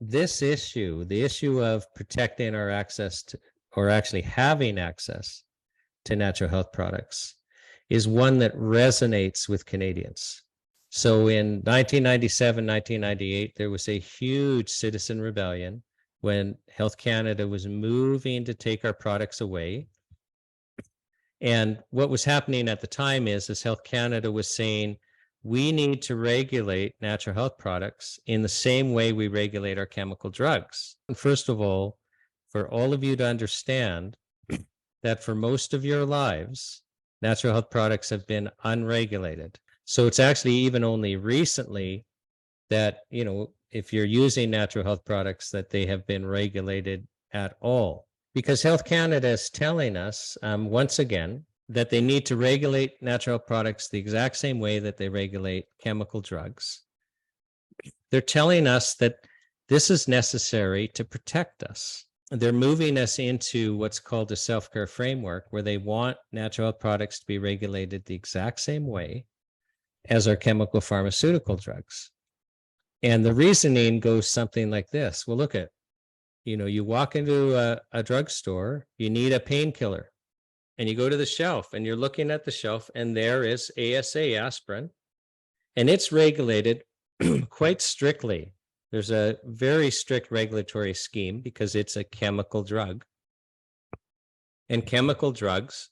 this issue, the issue of protecting our access to, or actually having access to natural health products, is one that resonates with Canadians. So in 1997, 1998, there was a huge citizen rebellion when Health Canada was moving to take our products away. And what was happening at the time is Health Canada was saying, we need to regulate natural health products in the same way we regulate our chemical drugs. And first of all, for all of you to understand that for most of your lives, natural health products have been unregulated. So it's actually even only recently that, you know, if you're using natural health products, that they have been regulated at all. Because Health Canada is telling us, once again, that they need to regulate natural health products the exact same way that they regulate chemical drugs. They're telling us that this is necessary to protect us. They're moving us into what's called a self-care framework, where they want natural health products to be regulated the exact same way as our chemical pharmaceutical drugs. And the reasoning goes something like this. Well, look at, you know, you walk into a drugstore, you need a painkiller, and you go to the shelf and you're looking at the shelf, and there is ASA, aspirin, and it's regulated quite strictly. There's a very strict regulatory scheme because it's a chemical drug. And chemical drugs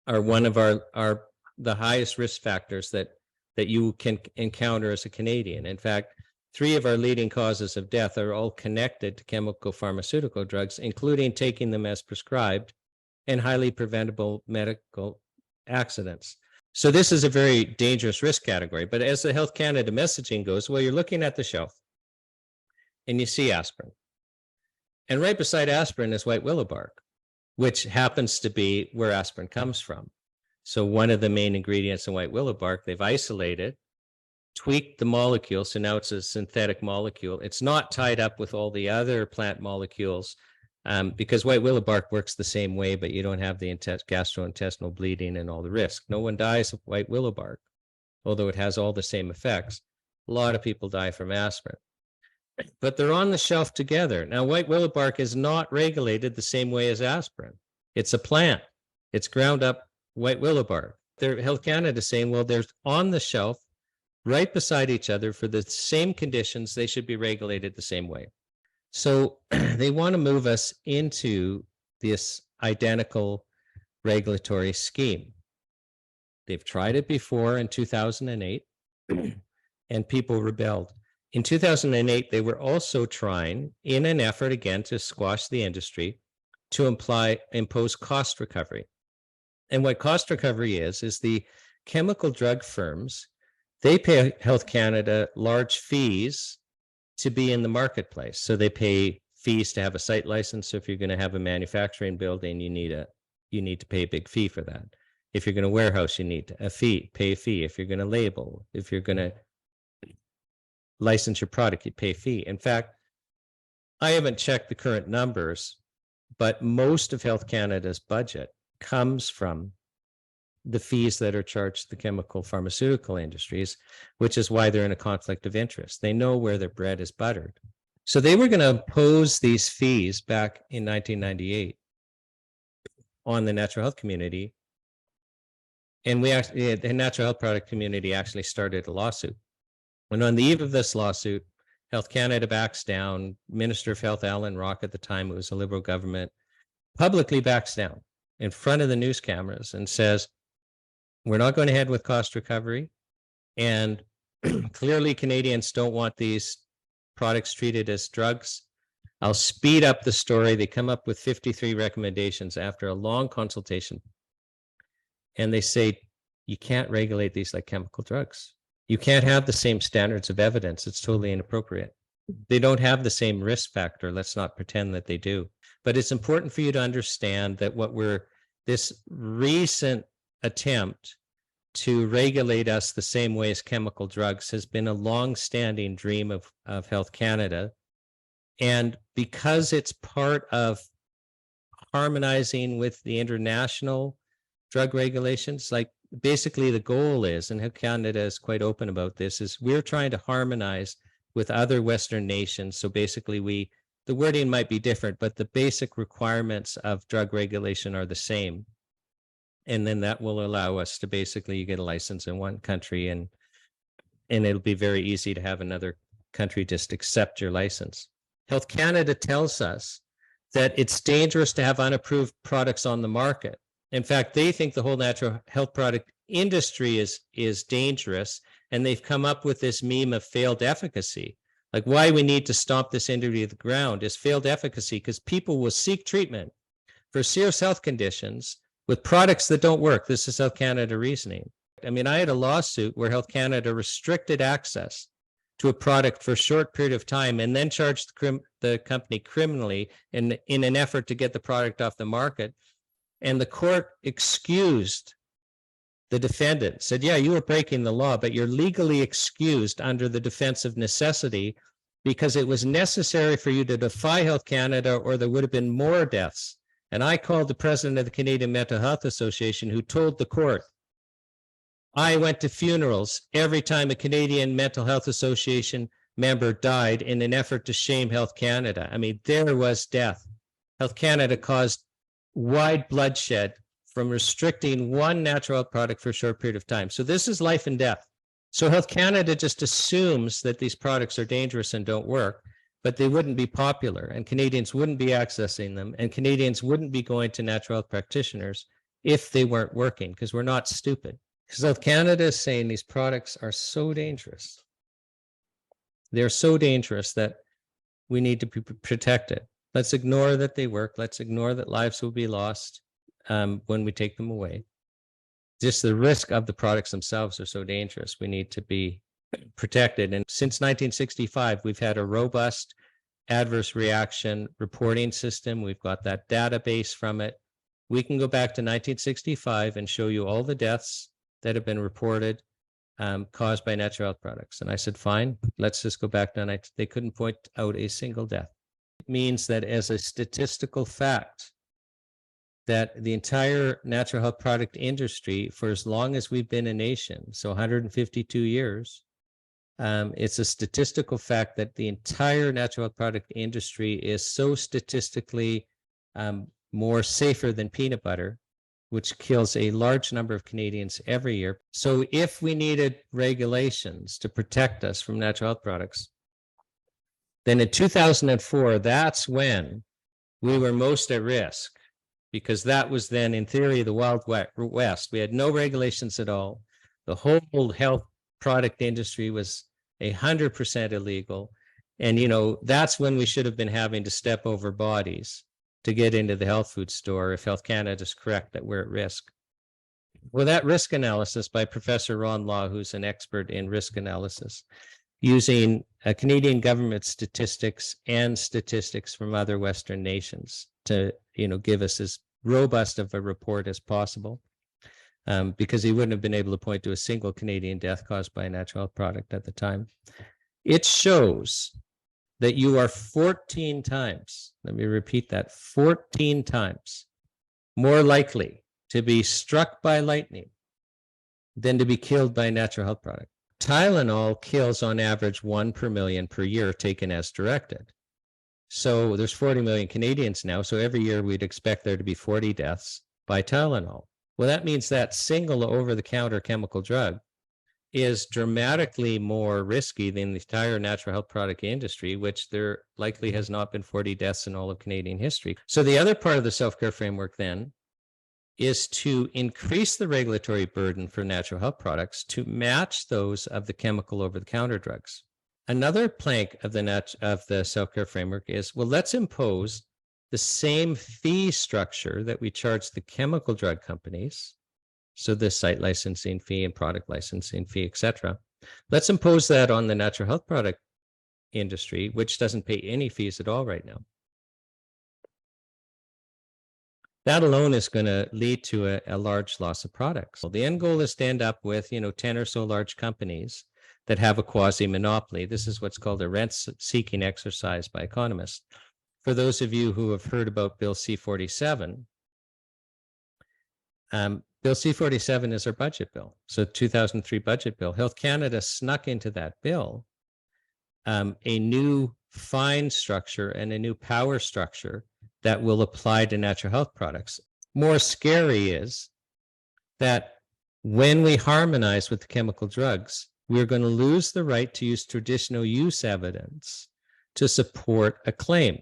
are one of the highest risk factors that you can encounter as a Canadian. In fact, 3 of our leading causes of death are all connected to chemical pharmaceutical drugs, including taking them as prescribed and highly preventable medical accidents. So this is a very dangerous risk category. But as the Health Canada messaging goes, well, you're looking at the shelf and you see aspirin. And right beside aspirin is white willow bark, which happens to be where aspirin comes from. So one of the main ingredients in white willow bark, they've isolated, tweaked the molecule, so now it's a synthetic molecule. It's not tied up with all the other plant molecules, because white willow bark works the same way, but you don't have the gastrointestinal bleeding and all the risk. No one dies of white willow bark, although it has all the same effects. A lot of people die from aspirin. But they're on the shelf together. Now, white willow bark is not regulated the same way as aspirin. It's a plant. It's ground up white willow bark. Health Canada saying, well, they're on the shelf right beside each other for the same conditions. They should be regulated the same way. So they want to move us into this identical regulatory scheme. They've tried it before in 2008, and people rebelled. In 2008, they were also trying, in an effort again to squash the industry, to impose cost recovery. And what cost recovery is the chemical drug firms, they pay Health Canada large fees to be in the marketplace. So they pay fees to have a site license. So if you're going to have a manufacturing building, you need to pay a big fee for that. If you're going to warehouse, you need pay a fee. If you're going to label, if you're going to license your product, you pay a fee. In fact, I haven't checked the current numbers, but most of Health Canada's budget comes from the fees that are charged to the chemical pharmaceutical industries, which is why they're in a conflict of interest. They know where their bread is buttered. So they were going to impose these fees back in 1998 on the natural health community. And the natural health product community actually started a lawsuit. And on the eve of this lawsuit, Health Canada backs down. Minister of Health Alan Rock, at the time it was a Liberal government, publicly backs down in front of the news cameras and says, we're not going ahead with cost recovery. And clearly Canadians don't want these products treated as drugs. I'll speed up the story. They come up with 53 recommendations after a long consultation. And they say, you can't regulate these like chemical drugs. You can't have the same standards of evidence. It's totally inappropriate. They don't have the same risk factor. Let's not pretend that they do. But it's important for you to understand that this recent attempt to regulate us the same way as chemical drugs has been a long-standing dream of Health Canada. And because it's part of harmonizing with the international drug regulations, like basically the goal is, and Health Canada is quite open about this, is we're trying to harmonize with other Western nations. So basically the wording might be different, but the basic requirements of drug regulation are the same. And then that will allow us to basically, you get a license in one country and it'll be very easy to have another country just accept your license. Health Canada tells us that it's dangerous to have unapproved products on the market. In fact, they think the whole natural health product industry is dangerous, and they've come up with this meme of failed efficacy. Like, why we need to stomp this industry to the ground is failed efficacy, because people will seek treatment for serious health conditions with products that don't work. This is Health Canada reasoning. I mean, I had a lawsuit where Health Canada restricted access to a product for a short period of time and then charged the company criminally in an effort to get the product off the market. And the court excused the defendant, said, yeah, you were breaking the law, but you're legally excused under the defense of necessity because it was necessary for you to defy Health Canada or there would have been more deaths. And I called the president of the Canadian Mental Health Association, who told the court, I went to funerals every time a Canadian Mental Health Association member died in an effort to shame Health Canada. I mean, there was death. Health Canada caused wide bloodshed from restricting one natural health product for a short period of time. So this is life and death. So Health Canada just assumes that these products are dangerous and don't work, but they wouldn't be popular and Canadians wouldn't be accessing them and Canadians wouldn't be going to natural health practitioners if they weren't working, because we're not stupid. Because Health Canada is saying these products are so dangerous. They're so dangerous that we need to be protected. Let's ignore that they work. Let's ignore that lives will be lost when we take them away. Just the risk of the products themselves are so dangerous. We need to be protected. And since 1965, we've had a robust adverse reaction reporting system. We've got that database from it. We can go back to 1965 and show you all the deaths that have been reported caused by natural health products. And I said, fine, let's just go back to, and they couldn't point out a single death. It means that as a statistical fact, that the entire natural health product industry, for as long as we've been a nation, so 152 years, it's a statistical fact that the entire natural health product industry is so statistically more safer than peanut butter, which kills a large number of Canadians every year. So if we needed regulations to protect us from natural health products, then in 2004, that's when we were most at risk, because that was then, in theory, the Wild West. We had no regulations at all. The whole health product industry was 100% illegal. And, you know, that's when we should have been having to step over bodies to get into the health food store if Health Canada is correct that we're at risk. Well, that risk analysis by Professor Ron Law, who's an expert in risk analysis, using Canadian government statistics and statistics from other Western nations to, you know, give us as robust of a report as possible, because he wouldn't have been able to point to a single Canadian death caused by a natural health product at the time. It shows that you are 14 times, let me repeat that, 14 times more likely to be struck by lightning than to be killed by a natural health product. Tylenol kills on average 1 per million per year taken as directed. So there's 40 million Canadians now, so every year we'd expect there to be 40 deaths by Tylenol. Well, that means that single over-the-counter chemical drug is dramatically more risky than the entire natural health product industry, which there likely has not been 40 deaths in all of Canadian history. So the other part of the self-care framework then is to increase the regulatory burden for natural health products to match those of the chemical over-the-counter drugs. Another plank of the self-care framework is, well, let's impose the same fee structure that we charge the chemical drug companies, so the site licensing fee and product licensing fee, et cetera. Let's impose that on the natural health product industry, which doesn't pay any fees at all right now. That alone is going to lead to a large loss of products. Well, the end goal is to end up with, 10 or so large companies that have a quasi-monopoly. This is what's called a rent-seeking exercise by economists. For those of you who have heard about Bill C47, Bill C47 is our budget bill. So 2003 budget bill. Health Canada snuck into that bill a new fine structure and a new power structure that will apply to natural health products. More scary is that when we harmonize with the chemical drugs, we're going to lose the right to use traditional use evidence to support a claim.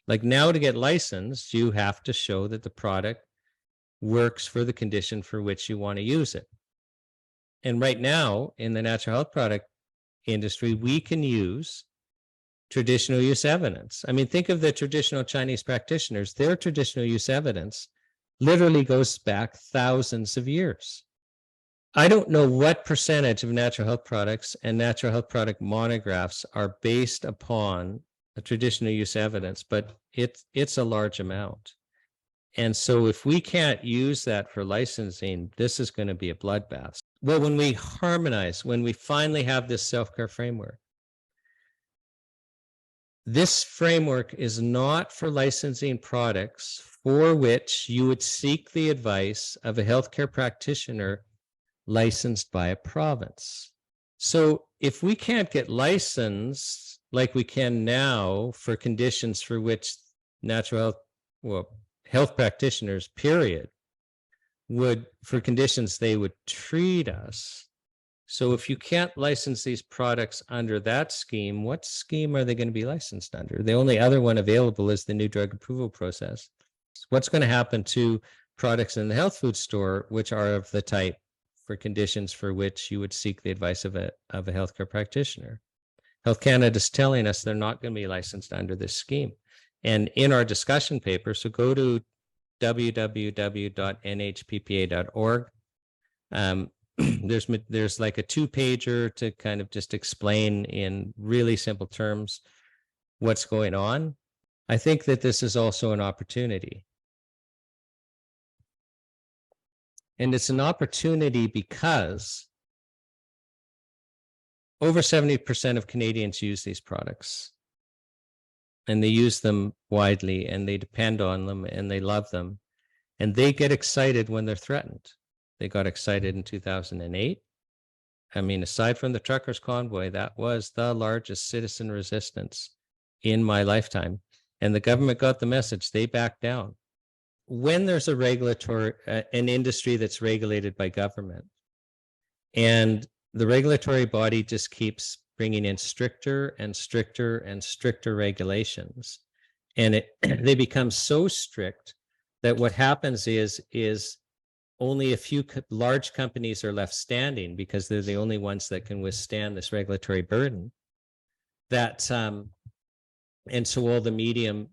Like now, to get licensed, you have to show that the product works for the condition for which you want to use it. And right now, in the natural health product industry, we can use traditional use evidence. I mean, think of the traditional Chinese practitioners. Their traditional use evidence literally goes back thousands of years. I don't know what percentage of natural health products and natural health product monographs are based upon a traditional use evidence, but it's a large amount. And so if we can't use that for licensing, this is going to be a bloodbath. Well, when we harmonize, when we finally have this self-care framework, this framework is not for licensing products for which you would seek the advice of a healthcare practitioner licensed by a province. So if we can't get licensed like we can now for conditions for which natural health, well, health practitioners, period, would, for conditions they would treat us. So if you can't license these products under that scheme, what scheme are they going to be licensed under? The only other one available is the new drug approval process. What's going to happen to products in the health food store, which are of the type for conditions for which you would seek the advice of a healthcare practitioner? Health Canada is telling us they're not going to be licensed under this scheme. And in our discussion paper, so go to www.nhppa.org. There's like a 2-pager to kind of just explain in really simple terms what's going on. I think that this is also an opportunity. And it's an opportunity because over 70% of Canadians use these products. And they use them widely, and they depend on them, and they love them. And they get excited when they're threatened. They got excited in 2008. I mean, aside from the truckers' convoy, that was the largest citizen resistance in my lifetime. And the government got the message. They backed down. When there's a regulatory, an industry that's regulated by government, and the regulatory body just keeps bringing in stricter and stricter and stricter regulations, and they become so strict that what happens is only a few large companies are left standing because they're the only ones that can withstand this regulatory burden. That and so all the medium,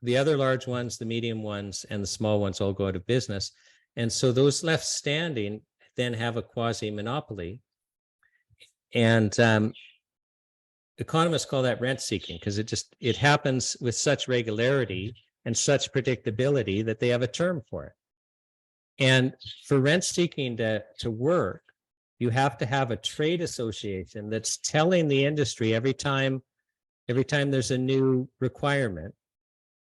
the other large ones, the medium ones, and the small ones all go out of business. And so those left standing then have a quasi-monopoly. And economists call that rent seeking because it happens with such regularity and such predictability that they have a term for it. And for rent seeking to work, you have to have a trade association that's telling the industry every time there's a new requirement,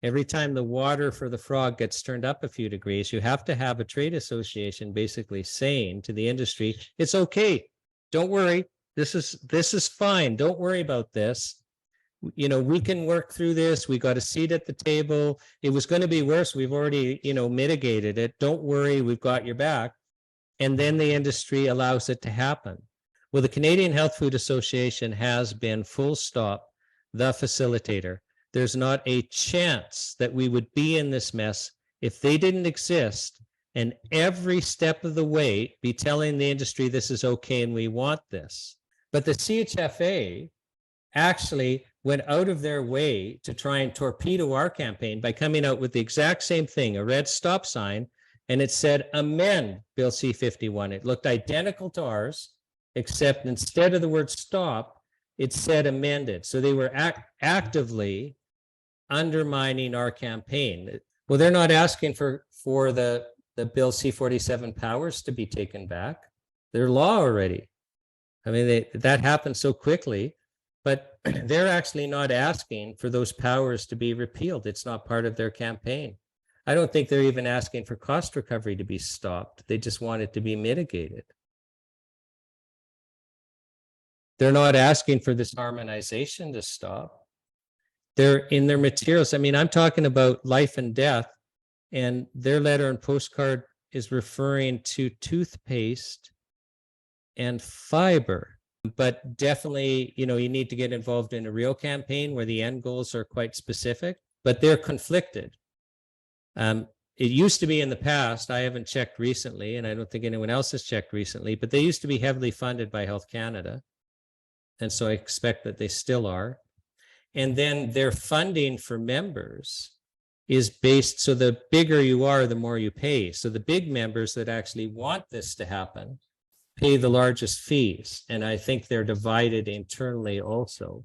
every time the water for the frog gets turned up a few degrees, you have to have a trade association basically saying to the industry, it's okay, don't worry, this is fine, don't worry about this. We can work through this. We got a seat at the table. It was going to be worse. We've already, mitigated it. Don't worry, we've got your back. And then the industry allows it to happen. Well, the Canadian Health Food Association has been full stop the facilitator. There's not a chance that we would be in this mess if they didn't exist and every step of the way be telling the industry this is okay and we want this. But the CHFA actually went out of their way to try and torpedo our campaign by coming out with the exact same thing, a red stop sign, and it said amend Bill C51. It looked identical to ours, except instead of the word stop, it said amended. So they were actively undermining our campaign. Well, they're not asking for the Bill C47 powers to be taken back. They're law already. I mean, that happened so quickly. But they're actually not asking for those powers to be repealed. It's not part of their campaign. I don't think they're even asking for cost recovery to be stopped. They just want it to be mitigated. They're not asking for this harmonization to stop. They're in their materials. I mean, I'm talking about life and death, and their letter and postcard is referring to toothpaste and fiber. But definitely, you need to get involved in a real campaign where the end goals are quite specific, but they're conflicted. It used to be in the past, I haven't checked recently, and I don't think anyone else has checked recently, but they used to be heavily funded by Health Canada. And so I expect that they still are. And then their funding for members is based, so the bigger you are, the more you pay. So the big members that actually want this to happen pay the largest fees. And I think they're divided internally also.